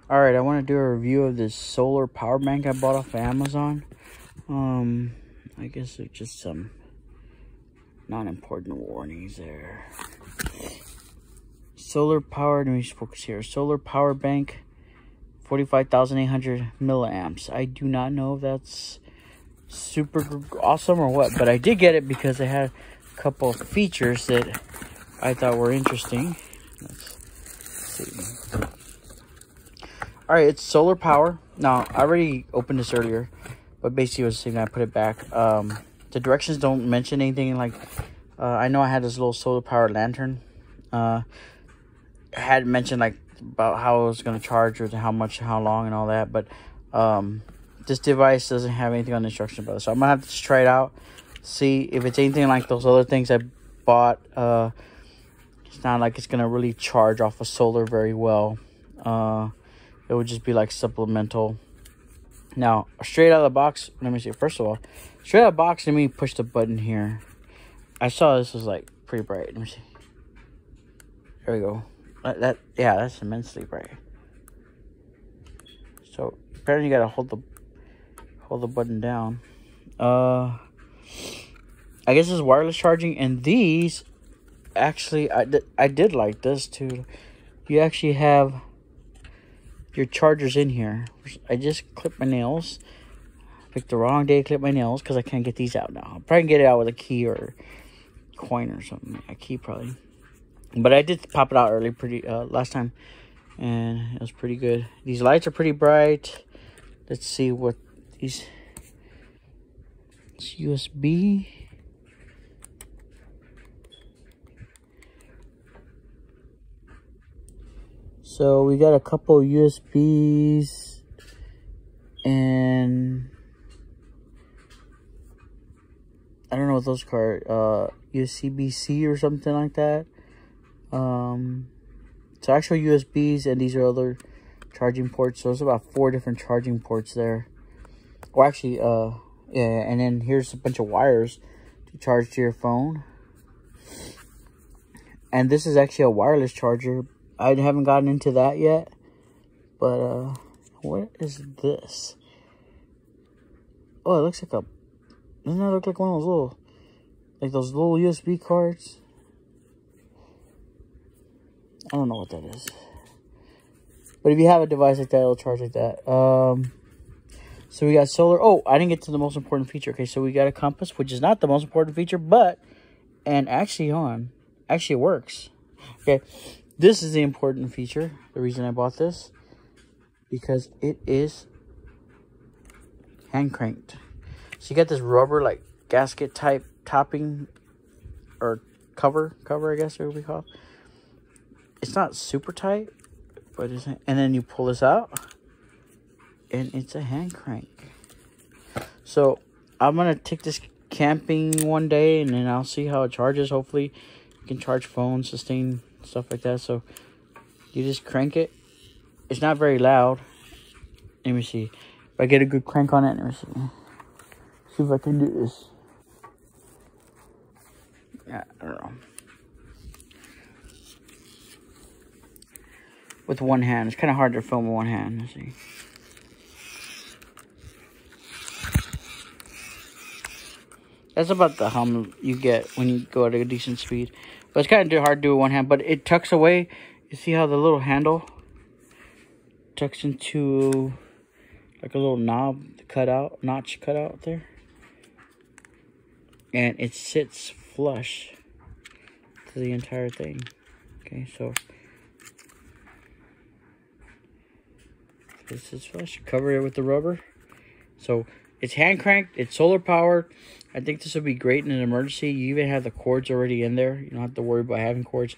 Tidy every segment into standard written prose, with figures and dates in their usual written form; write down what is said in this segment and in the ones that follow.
Alright, I want to do a review of this solar power bank I bought off of Amazon. I guess there's just some non-important warnings there. Solar power, let me just focus here. Solar power bank, 45,800 milliamps. I do not know if that's super awesome or what, but I did get it because it had a couple of features that I thought were interesting. Let's see. Alright, it's solar power. Now, I already opened this earlier, but basically it was the same. I put it back. The directions don't mention anything like, I know I had this little solar power lantern. I had mentioned like about how it was going to charge or how much, how long and all that, but this device doesn't have anything on the instruction about it. So I'm going to have to just try it out, see if it's anything like those other things I bought. It's not like it's going to really charge off of solar very well. It would just be like supplemental. Now, straight out of the box, let me see. First of all, straight out of the box, let me push the button here. I saw this was like pretty bright. Let me see. There we go. Yeah, that's immensely bright. So apparently you gotta hold the button down. I guess this is wireless charging, and these actually I did like this too. You actually have your chargers in here. I just clipped my nails. Picked the wrong day to clip my nails because I can't get these out now. I'll probably get it out with a key or coin or something. A key probably. But I did pop it out early last time, and it was pretty good. These lights are pretty bright. Let's see what these. It's USB. So we got a couple USBs and I don't know what those are, USB-C or something like that. So actual USBs, and these are other charging ports. So there's about 4 different charging ports there. Or actually, yeah, and then here's a bunch of wires to charge to your phone. And this is actually a wireless charger. I haven't gotten into that yet, but what is this? Oh, it looks like a. Doesn't that look like one of those little USB cards? I don't know what that is. But if you have a device like that, it'll charge like that. So we got solar. Oh, I didn't get to the most important feature. Okay, so we got a compass, which is not the most important feature, but actually it works. Okay. This is the important feature. The reason I bought this, because it is hand cranked. So you got this rubber like gasket type topping or cover I guess it would be called. It's not super tight, but it's, and then you pull this out and it's a hand crank. So I'm gonna take this camping one day and then I'll see how it charges. Hopefully you can charge phones, sustain stuff like that. So you just crank it. It's not very loud. Let me see if I get a good crank on it. Let me see if I can do this. Yeah, I don't know. With one hand, it's kind of hard to film with one hand. Let's see. That's about the hum you get when you go at a decent speed. But it's kind of hard to do with one hand, but it tucks away. You see how the little handle tucks into like a little knob notch cut out there? And it sits flush to the entire thing. Okay, so this is flush. Cover it with the rubber. So it's hand cranked, it's solar powered. I think this would be great in an emergency. You even have the cords already in there. You don't have to worry about having cords.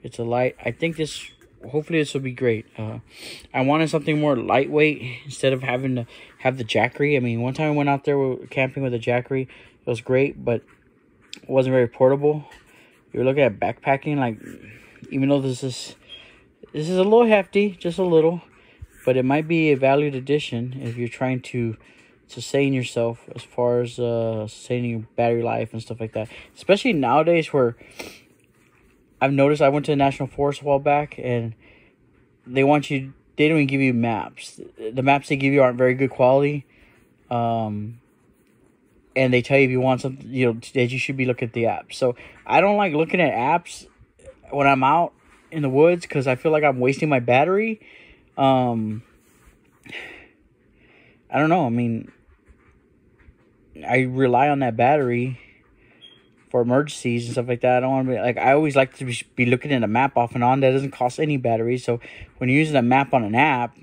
It's a light. I think this, hopefully this will be great. I wanted something more lightweight instead of having to have the Jackery. I mean, one time I went out there camping with a Jackery. It was great, but it wasn't very portable. You're looking at backpacking, like, even though this is a little hefty, just a little, but it might be a valued addition if you're trying to sustain yourself as far as sustaining your battery life and stuff like that. Especially nowadays where I've noticed, I went to the National Forest a while back and they want you they don't even give you maps. The maps they give you aren't very good quality. And they tell you if you want something, you know, that you should be looking at the app. So I don't like looking at apps when I'm out in the woods because I feel like I'm wasting my battery. I don't know. I mean, I rely on that battery for emergencies and stuff like that. I don't want to be like, I always like to be looking at a map off and on. That doesn't cost any battery. So when you're using a map on an app,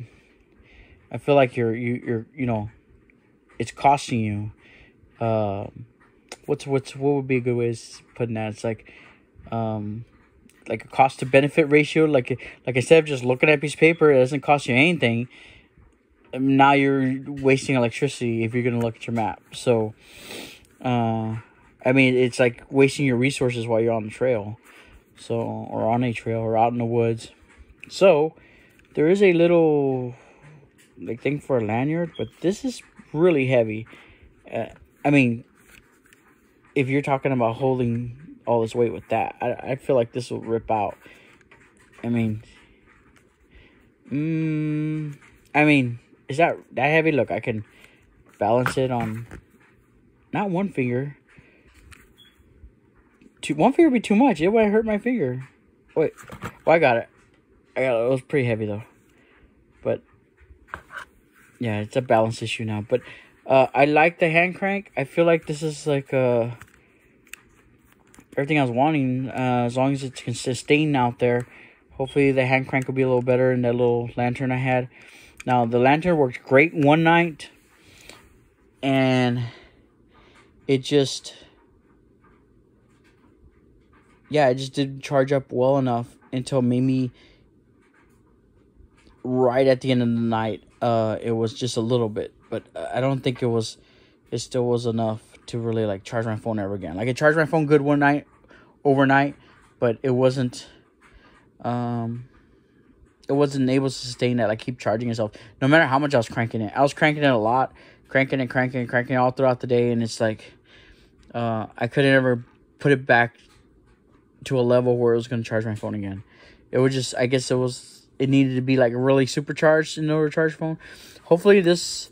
I feel like you're you know, it's costing you. What would be a good way of putting that? It's like a cost to benefit ratio. Like I said, just looking at a piece of paper, it doesn't cost you anything. Now you're wasting electricity if you're gonna look at your map. So, I mean, it's like wasting your resources while you're on the trail, or on a trail, or out in the woods. So, there is a little like thing for a lanyard, but this is really heavy. I mean, if you're talking about holding all this weight with that, I feel like this will rip out. I mean, is that heavy? Look, I can balance it on not one finger. One finger would be too much. It would hurt my finger. Wait, well, I got it. It was pretty heavy though. But yeah, it's a balance issue now. But I like the hand crank. I feel like this is like everything I was wanting. As long as it can sustain out there. Hopefully the hand crank will be a little better than that little lantern I had. Now the lantern worked great one night, and it just didn't charge up well enough until maybe right at the end of the night. It was just a little bit, but I don't think it still was enough to really like charge my phone ever again. Like I charged my phone good one night, overnight, but it wasn't able to sustain that. Like keep charging itself no matter how much I was cranking it. I was cranking it a lot, cranking it all throughout the day, and it's like I couldn't ever put it back to a level where it was going to charge my phone again. It would just, I guess it needed to be like really supercharged in order to charge phone. Hopefully this,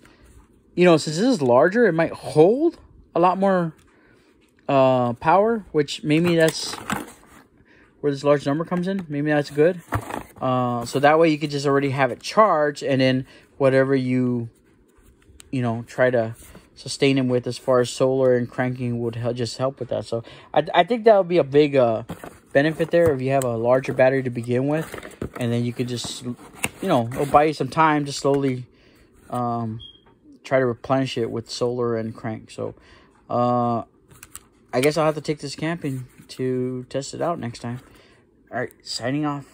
you know, since this is larger, it might hold a lot more power, which maybe that's where this large number comes in. Maybe that's good. So that way you could just already have it charged, and then whatever you know, try to sustain him with as far as solar and cranking would just help with that. So I think that would be a big benefit there if you have a larger battery to begin with, and then you could just, you know, it'll buy you some time to slowly try to replenish it with solar and crank. So I guess I'll have to take this camping to test it out next time. All right, signing off.